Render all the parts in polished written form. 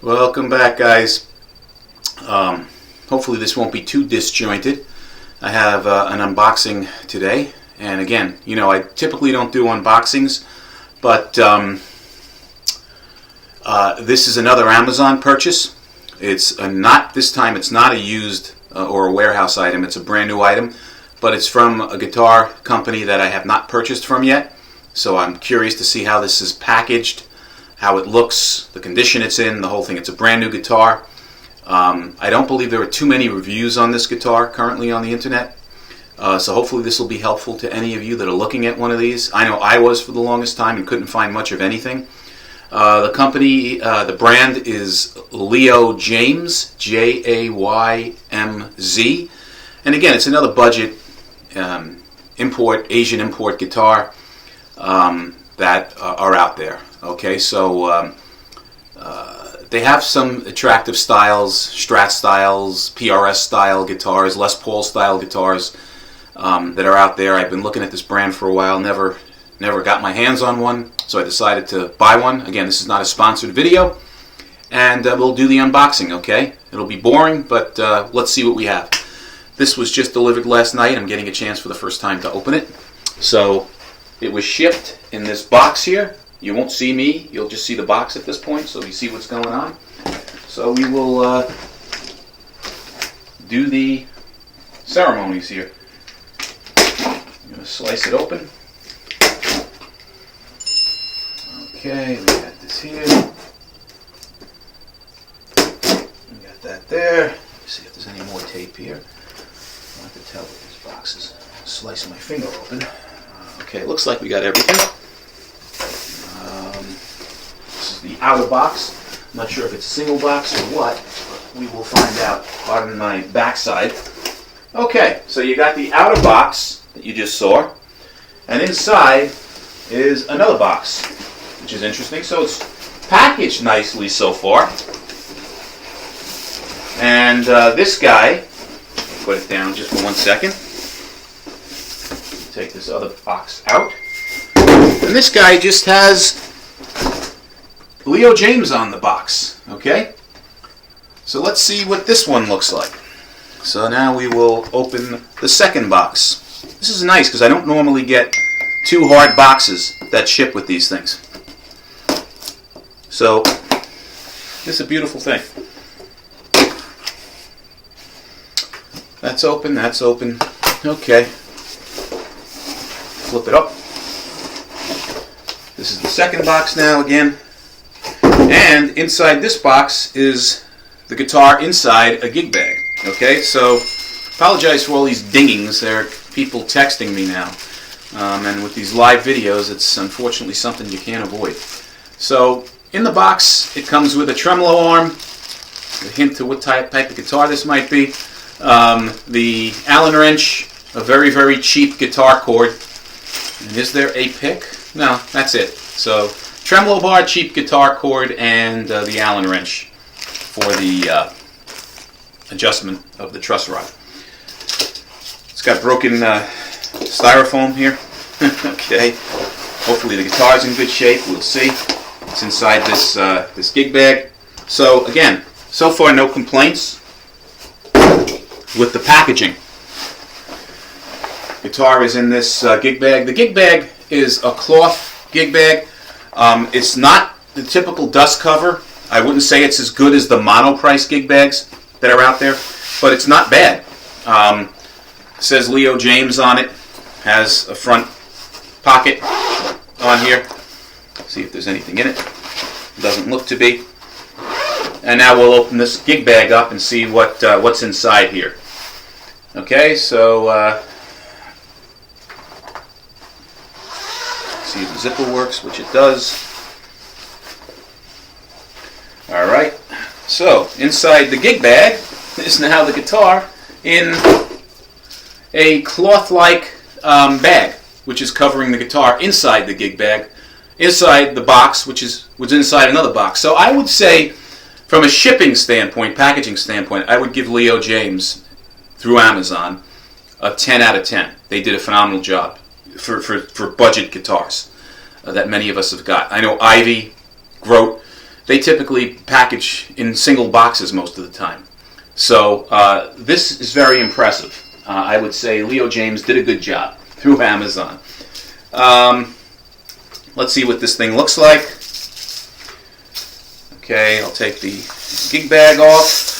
Welcome back, guys. Hopefully this won't be too disjointed. I have an unboxing today, and again, I typically don't do unboxings, but this is another Amazon purchase. It's not this time. It's not a used or a warehouse item. It's a brand new item, but it's from a guitar company that I have not purchased from yet. So I'm curious to see how this is packaged, how it looks, the condition it's in, the whole thing. It's a brand new guitar. I don't believe there are too many reviews on this guitar currently on the internet. So hopefully this will be helpful to any of you that are looking at one of these. I know I was for the longest time and couldn't find much of anything. The company, the brand is Jaymz, Jaymz. And again, it's another budget Asian import guitar that are out there. Okay, so they have some attractive styles, Strat styles, PRS style guitars, Les Paul style guitars that are out there. I've been looking at this brand for a while, never got my hands on one, so I decided to buy one. Again, this is not a sponsored video, and we'll do the unboxing, okay? It'll be boring, but let's see what we have. This was just delivered last night. I'm getting a chance for the first time to open it. So it was shipped in this box here. You won't see me, you'll just see the box at this point, so you see what's going on. So we will do the ceremonies here. I'm going to slice it open. Okay, we got this here. We got that there. Let's see if there's any more tape here. I have to tell what this box is. Slice my finger open. Okay, it looks like we got everything. This is the outer box. I'm not sure if it's a single box or what, but we will find out. Pardon my backside. Okay, so you got the outer box that you just saw, and inside is another box, which is interesting. So it's packaged nicely so far. And this guy, put it down just for 1 second. Take this other box out. And this guy just has Jaymz on the box, okay? So let's see what this one looks like. So now we will open the second box. This is nice because I don't normally get two hard boxes that ship with these things. So this is a beautiful thing. That's open, that's open. Okay. Flip it up. This is the second box now again. And inside this box is the guitar inside a gig bag. Okay, so apologize for all these dingings. There are people texting me now. And with these live videos, it's unfortunately something you can't avoid. So in the box, it comes with a tremolo arm, a hint to what type of guitar this might be. The Allen wrench, a very, very cheap guitar cord. And is there a pick? No, that's it. So tremolo bar, cheap guitar cord, and the Allen wrench for the adjustment of the truss rod. It's got broken styrofoam here. Okay. Hopefully the guitar's in good shape. We'll see. It's inside this gig bag. So again, so far no complaints with the packaging. Guitar is in this gig bag. The gig bag is a cloth gig bag. It's not the typical dust cover. I wouldn't say it's as good as the mono-price gig bags that are out there, but it's not bad. It says Jaymz on it. Has a front pocket on here. See if there's anything in it. Doesn't look to be. And now we'll open this gig bag up and see what's inside here. Okay, so see if the zipper works, which it does. Alright, so inside the gig bag is now the guitar in a cloth-like bag, which is covering the guitar inside the gig bag, inside the box, which was inside another box. So I would say, from a shipping standpoint, packaging standpoint, I would give Jaymz through Amazon a 10 out of 10. They did a phenomenal job for budget guitars that many of us have got. I know Ivy, Grote, they typically package in single boxes most of the time. So this is very impressive. I would say Leo Jaymz did a good job through Amazon. Let's see what this thing looks like. Okay, I'll take the gig bag off.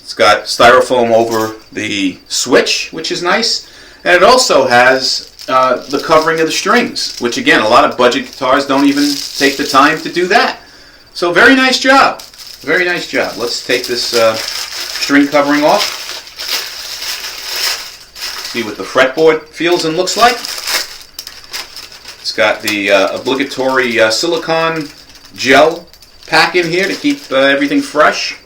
It's got styrofoam over the switch, which is nice. And it also has the covering of the strings, which again, a lot of budget guitars don't even take the time to do that. So very nice job. Very nice job. Let's take this string covering off. See what the fretboard feels and looks like. It's got the obligatory silicone gel pack in here to keep everything fresh.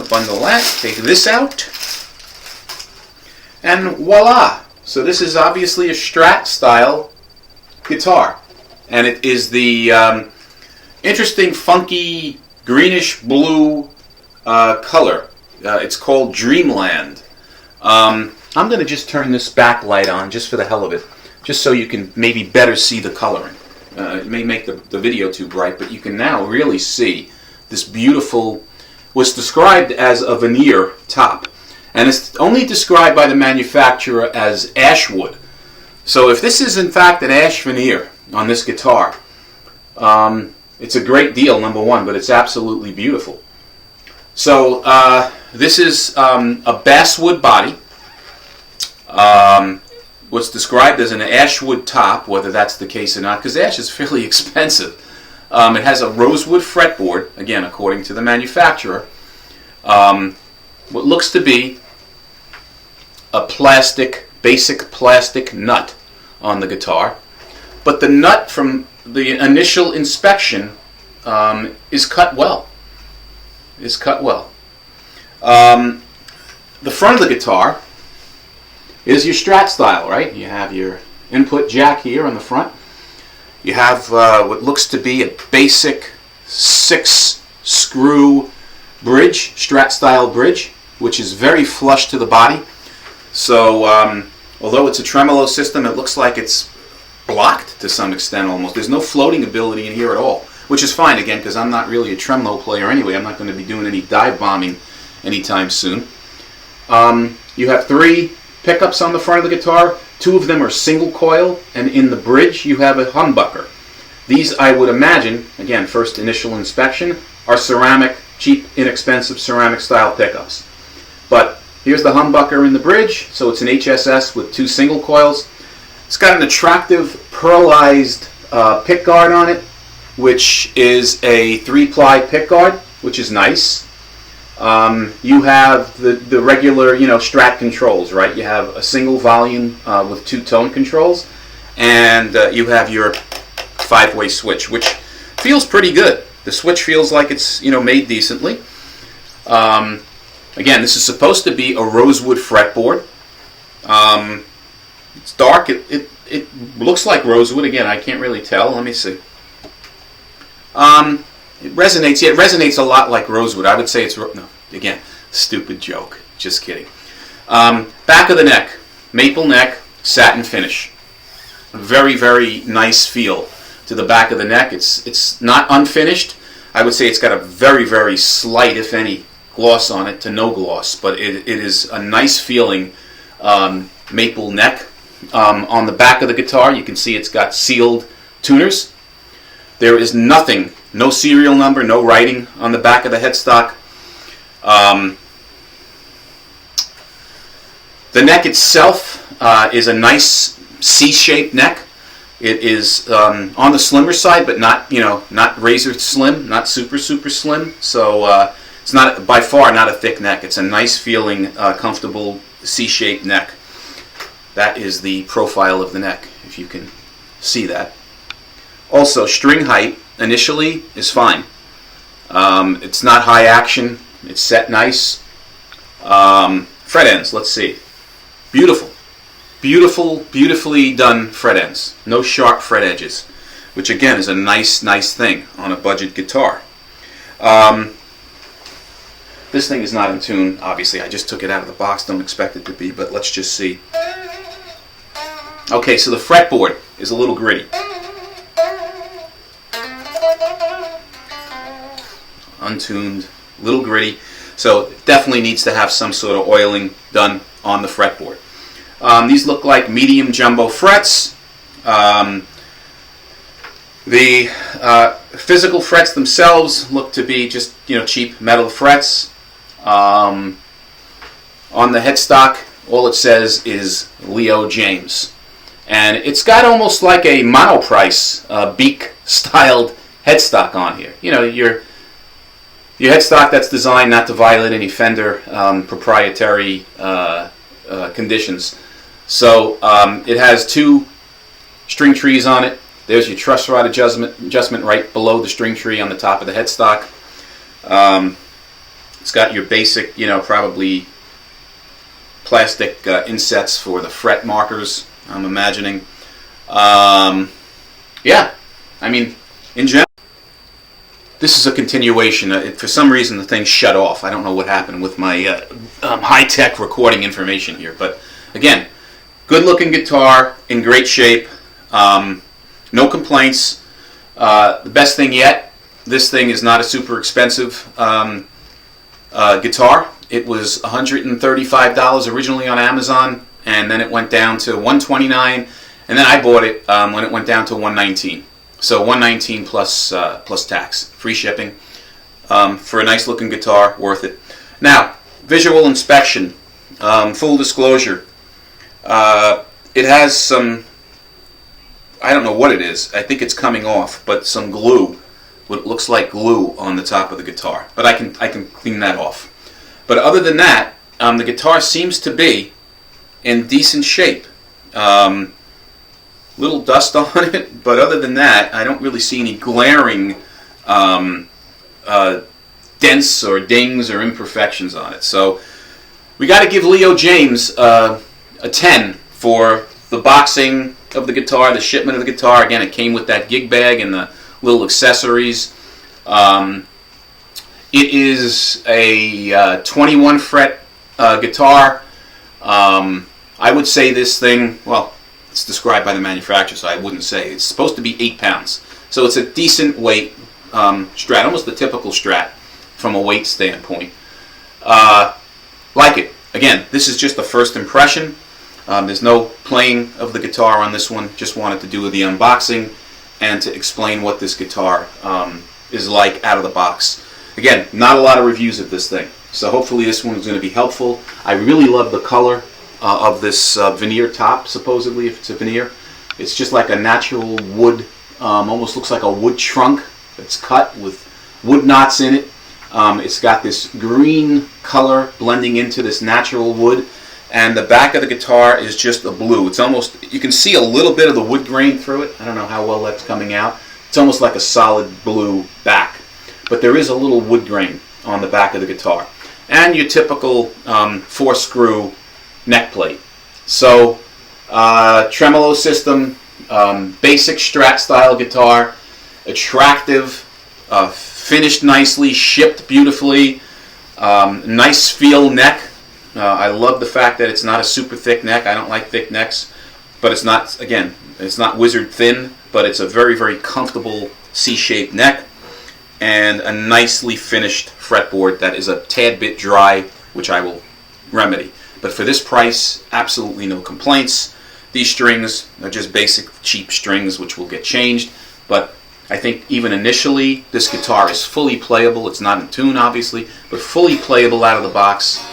Bundle that, take this out, and voila! So this is obviously a Strat style guitar, and it is the interesting, funky, greenish blue color. It's called Dreamland. I'm going to just turn this backlight on just for the hell of it, just so you can maybe better see the coloring. It may make the video too bright, but you can now really see this beautiful, what's described as a veneer top. And it's only described by the manufacturer as ash wood. So if this is in fact an ash veneer on this guitar, it's a great deal, number one, but it's absolutely beautiful. So this is a basswood body. What's described as an ash wood top, whether that's the case or not, because ash is fairly expensive. It has a rosewood fretboard, again, according to the manufacturer. What looks to be a basic plastic nut on the guitar. But the nut from the initial inspection is cut well. The front of the guitar is your Strat style, right? You have your input jack here on the front. You have what looks to be a basic 6-screw bridge, Strat style bridge, which is very flush to the body. So although it's a tremolo system, it looks like it's blocked to some extent almost. There's no floating ability in here at all, which is fine again because I'm not really a tremolo player anyway. I'm not going to be doing any dive bombing anytime soon. You have 3 pickups on the front of the guitar. 2 of them are single coil, and in the bridge you have a humbucker. These, I would imagine, again, first initial inspection, are ceramic, cheap, inexpensive ceramic style pickups. But here's the humbucker in the bridge, so it's an HSS with 2 single coils. It's got an attractive pearlized pick guard on it, which is a 3-ply pick guard, which is nice. You have the regular, Strat controls, right? You have a single volume with 2 tone controls, and you have your 5-way switch, which feels pretty good. The switch feels like it's, made decently. Again, this is supposed to be a rosewood fretboard. It's dark. It looks like rosewood. Again, I can't really tell. Let me see. It resonates. Yeah, it resonates a lot like rosewood. I would say it's no. Again, stupid joke. Just kidding. Back of the neck, maple neck, satin finish. Very, very nice feel to the back of the neck. It's not unfinished. I would say it's got a very, very slight, if any, gloss on it to no gloss, but it is a nice feeling maple neck. On the back of the guitar, you can see it's got sealed tuners. There is nothing, no serial number, no writing on the back of the headstock. The neck itself is a nice C-shaped neck. It is on the slimmer side, but not razor slim, not super slim. So it's not by far not a thick neck. It's a nice feeling, comfortable C-shaped neck. That is the profile of the neck, if you can see that. Also, string height initially is fine. It's not high action. It's set nice. Fret ends, let's see. Beautiful. Beautifully done fret ends. No sharp fret edges, which again is a nice thing on a budget guitar. This thing is not in tune, obviously. I just took it out of the box. Don't expect it to be, but let's just see. Okay, so the fretboard is a little gritty. Untuned, little gritty. So it definitely needs to have some sort of oiling done on the fretboard. These look like medium jumbo frets. The physical frets themselves look to be just cheap metal frets. On the headstock, all it says is Leo Jaymz, and it's got almost like a monoprice beak-styled headstock on here. Your headstock that's designed not to violate any Fender proprietary conditions. So it has 2 string trees on it. There's your truss rod adjustment right below the string tree on the top of the headstock. It's got your basic, probably plastic insets for the fret markers, I'm imagining. Yeah, I mean, in general, this is a continuation. For some reason, the thing shut off. I don't know what happened with my high-tech recording information here. But again, good-looking guitar, in great shape. No complaints. The best thing yet, this thing is not a super expensive guitar. It was $135 originally on Amazon, and then it went down to $129, and then I bought it when it went down to $119. So $119 plus tax, free shipping. For a nice looking guitar, worth it. Now, visual inspection, full disclosure. It has some, I don't know what it is. I think it's coming off, but some glue, what looks like glue on the top of the guitar. But I can clean that off. But other than that, the guitar seems to be in decent shape. Little dust on it, but other than that, I don't really see any glaring dents or dings or imperfections on it. So we got to give Leo Jaymz a 10 for the boxing of the guitar, the shipment of the guitar. Again, it came with that gig bag and the little accessories. It is a 21 fret guitar. I would say this thing, well, it's described by the manufacturer, so I wouldn't say. It's supposed to be 8 pounds. So it's a decent weight Strat, almost the typical Strat from a weight standpoint. Like it. Again, this is just the first impression. There's no playing of the guitar on this one. Just wanted to do the unboxing and to explain what this guitar is like out of the box. Again, not a lot of reviews of this thing, so hopefully this one is going to be helpful. I really love the color of this veneer top, supposedly, if it's a veneer. It's just like a natural wood, almost looks like a wood trunk that's cut with wood knots in it. It's got this green color blending into this natural wood, and the back of the guitar is just a blue. It's almost, you can see a little bit of the wood grain through it. I don't know how well that's coming out. It's almost like a solid blue back, but there is a little wood grain on the back of the guitar. And your typical 4-screw neck plate. So, tremolo system, basic Strat style guitar, attractive, finished nicely, shipped beautifully, nice feel neck. I love the fact that it's not a super thick neck. I don't like thick necks, but it's not, again, it's not wizard thin, but it's a very, very comfortable C-shaped neck, and a nicely finished fretboard that is a tad bit dry, which I will remedy. But for this price, absolutely no complaints. These strings are just basic cheap strings which will get changed, but I think even initially this guitar is fully playable. It's not in tune obviously, but fully playable out of the box,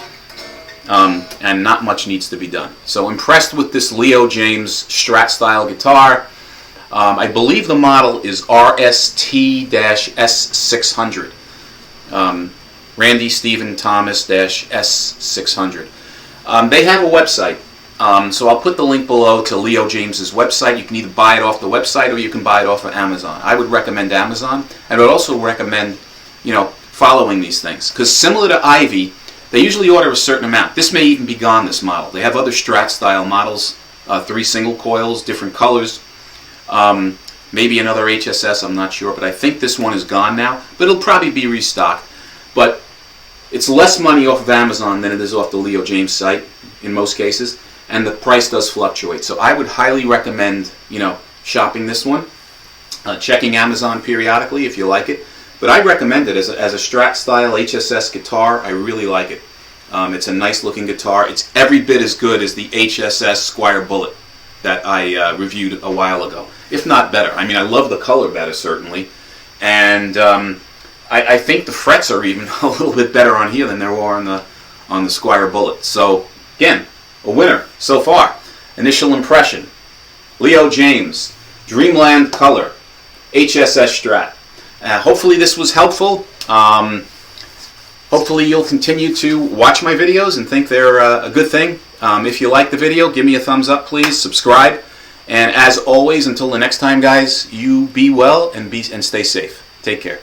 and not much needs to be done. So impressed with this Leo Jaymz Strat style guitar. I believe the model is RST-S600. Randy Stephen Thomas-S600. They have a website, so I'll put the link below to Leo Jaymz's website. You can either buy it off the website or you can buy it off of Amazon. I would recommend Amazon. I would also recommend, following these things, because similar to Ivy, they usually order a certain amount. This may even be gone, this model. They have other Strat style models, 3 single coils, different colors. Maybe another HSS, I'm not sure, but I think this one is gone now, but it'll probably be restocked. But it's less money off of Amazon than it is off the Leo Jaymz site in most cases. and the price does fluctuate. So I would highly recommend, you know, shopping this one, checking Amazon periodically if you like it. But I recommend it as a Strat style HSS guitar. I really like it. It's a nice looking guitar. It's every bit as good as the HSS Squire Bullet that I reviewed a while ago, if not better. I mean, I love the color better, certainly, and I think the frets are even a little bit better on here than there were on the Squire Bullet. So again, a winner so far. Initial impression: Leo James, Dreamland Color, HSS Strat. Hopefully this was helpful. Hopefully you'll continue to watch my videos and think they're a good thing. If you like the video, give me a thumbs up, please. Subscribe. And as always, until the next time, guys, you be well and stay safe. Take care.